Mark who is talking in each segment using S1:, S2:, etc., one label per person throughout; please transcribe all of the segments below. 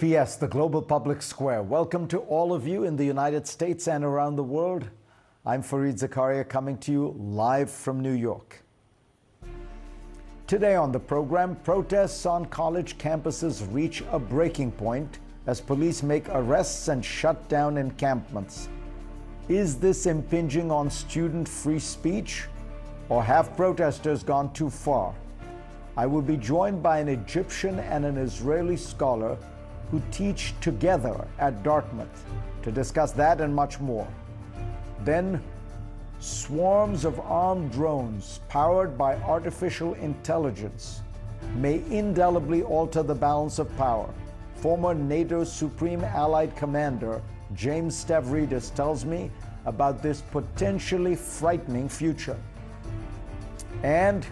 S1: GPS, the global public square. Welcome to all of you in the United States and around the world. I'm Fareed Zakaria coming to you live from New York. Today on the program, protests on college campuses reach a breaking point as police make arrests and shut down encampments. Is this impinging on student free speech, or have protesters gone too far? I will be joined by an Egyptian and an Israeli scholar who teach together at Dartmouth to discuss that and much more. Then, swarms of armed drones powered by artificial intelligence may indelibly alter the balance of power. Former NATO Supreme Allied Commander James Stavridis tells me about this potentially frightening future. And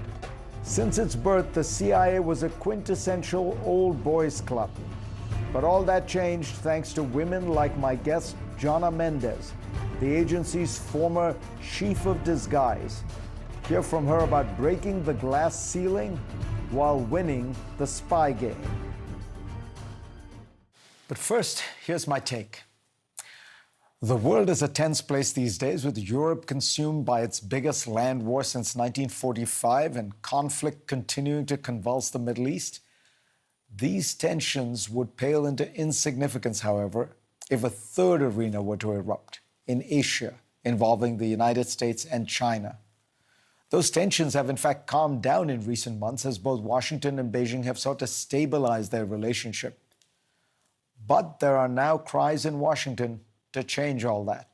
S1: since its birth, the CIA was a quintessential old boys club. But all that changed thanks to women like my guest, Jana Mendez, the agency's former chief of disguise. Hear from her about breaking the glass ceiling while winning the spy game. But first, here's my take. The world is a tense place these days, with Europe consumed by its biggest land war since 1945 and conflict continuing to convulse the Middle East. These tensions would pale into insignificance, however, if a third arena were to erupt in Asia, involving the United States and China. Those tensions have in fact calmed down in recent months as both Washington and Beijing have sought to stabilize their relationship. But there are now cries in Washington to change all that.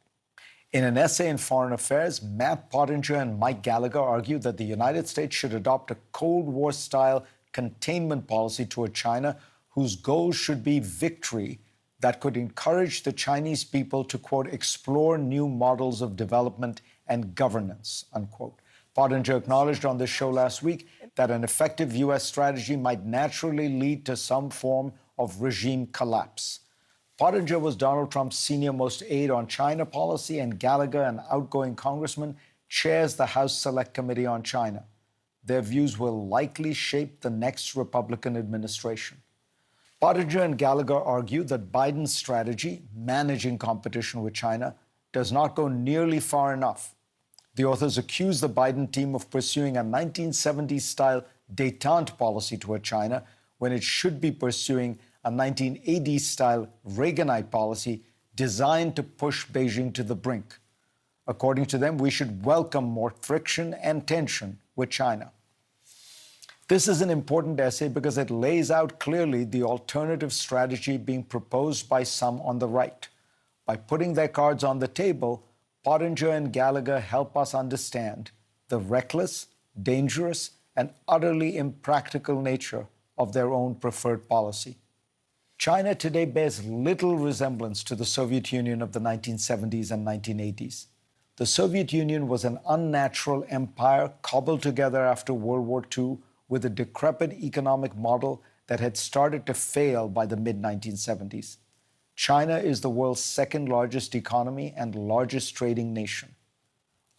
S1: In an essay in Foreign Affairs, Matt Pottinger and Mike Gallagher argue that the United States should adopt a Cold War-style containment policy toward China whose goal should be victory that could encourage the Chinese people to, quote, explore new models of development and governance, unquote. Pottinger acknowledged on this show last week that an effective U.S. strategy might naturally lead to some form of regime collapse. Pottinger was Donald Trump's senior-most aide on China policy, and Gallagher, an outgoing congressman, chairs the House Select Committee on China. Their views will likely shape the next Republican administration. Pottinger and Gallagher argue that Biden's strategy, managing competition with China, does not go nearly far enough. The authors accuse the Biden team of pursuing a 1970s-style détente policy toward China when it should be pursuing a 1980s-style Reaganite policy designed to push Beijing to the brink. According to them, we should welcome more friction and tension with China. This is an important essay because it lays out clearly the alternative strategy being proposed by some on the right. By putting their cards on the table, Pottinger and Gallagher help us understand the reckless, dangerous, and utterly impractical nature of their own preferred policy. China today bears little resemblance to the Soviet Union of the 1970s and 1980s. The Soviet Union was an unnatural empire cobbled together after World War II with a decrepit economic model that had started to fail by the mid-1970s. China is the world's second largest economy and largest trading nation.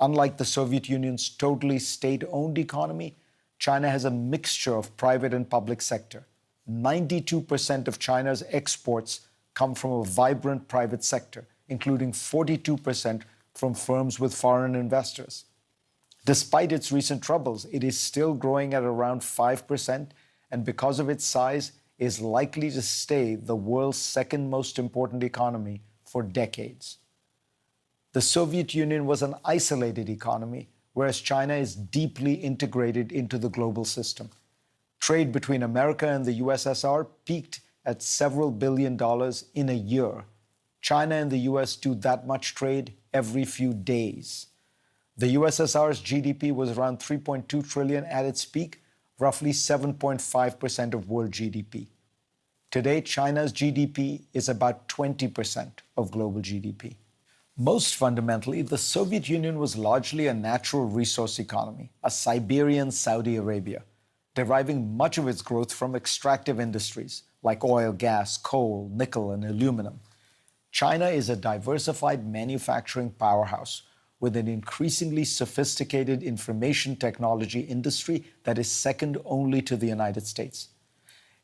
S1: Unlike the Soviet Union's totally state-owned economy, China has a mixture of private and public sector. 92% of China's exports come from a vibrant private sector, including 42% from firms with foreign investors. Despite its recent troubles, it is still growing at around 5%, and because of its size, is likely to stay the world's second most important economy for decades. The Soviet Union was an isolated economy, whereas China is deeply integrated into the global system. Trade between America and the USSR peaked at several $billion in a year. China and the US do that much trade every few days. The USSR's GDP was around $3.2 trillion at its peak, roughly 7.5% of world GDP. Today, China's GDP is about 20% of global GDP. Most fundamentally, the Soviet Union was largely a natural resource economy, a Siberian Saudi Arabia, deriving much of its growth from extractive industries like oil, gas, coal, nickel, and aluminum. China is a diversified manufacturing powerhouse with an increasingly sophisticated information technology industry that is second only to the United States.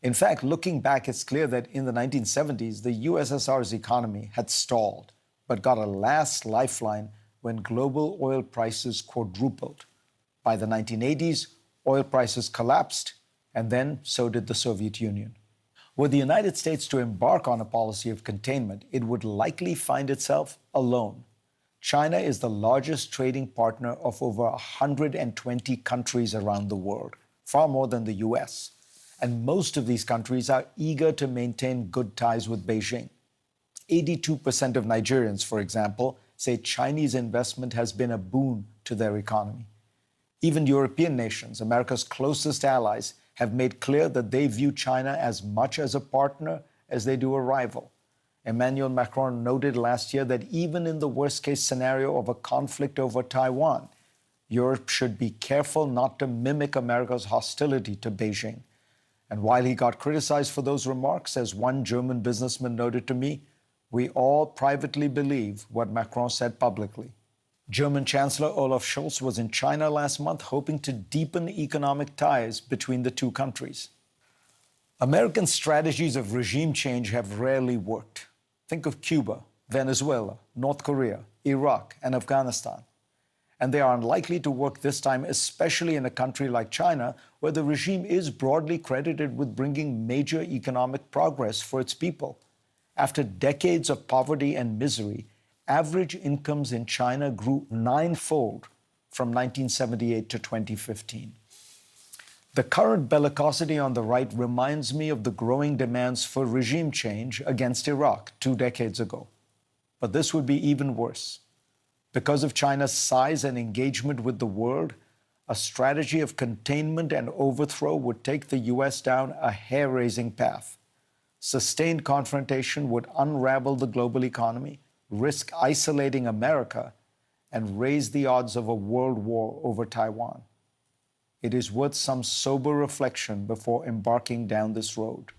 S1: In fact, looking back, it's clear that in the 1970s, the USSR's economy had stalled, but got a last lifeline when global oil prices quadrupled. By the 1980s, oil prices collapsed, and then so did the Soviet Union. Were the United States to embark on a policy of containment, it would likely find itself alone. China is the largest trading partner of over 120 countries around the world, far more than the US. And most of these countries are eager to maintain good ties with Beijing. 82% of Nigerians, for example, say Chinese investment has been a boon to their economy. Even European nations, America's closest allies, have made clear that they view China as much as a partner as they do a rival. Emmanuel Macron noted last year that even in the worst-case scenario of a conflict over Taiwan, Europe should be careful not to mimic America's hostility to Beijing. And while he got criticized for those remarks, as one German businessman noted to me, we all privately believe what Macron said publicly. German Chancellor Olaf Scholz was in China last month, hoping to deepen economic ties between the two countries. American strategies of regime change have rarely worked. Think of Cuba, Venezuela, North Korea, Iraq, and Afghanistan. And they are unlikely to work this time, especially in a country like China, where the regime is broadly credited with bringing major economic progress for its people. After decades of poverty and misery, average incomes in China grew ninefold from 1978 to 2015. The current bellicosity on the right reminds me of the growing demands for regime change against Iraq 2 decades ago. But this would be even worse. Because of China's size and engagement with the world, a strategy of containment and overthrow would take the US down a hair-raising path. Sustained confrontation would unravel the global economy, risk isolating America, and raise the odds of a world war over Taiwan. It is worth some sober reflection before embarking down this road.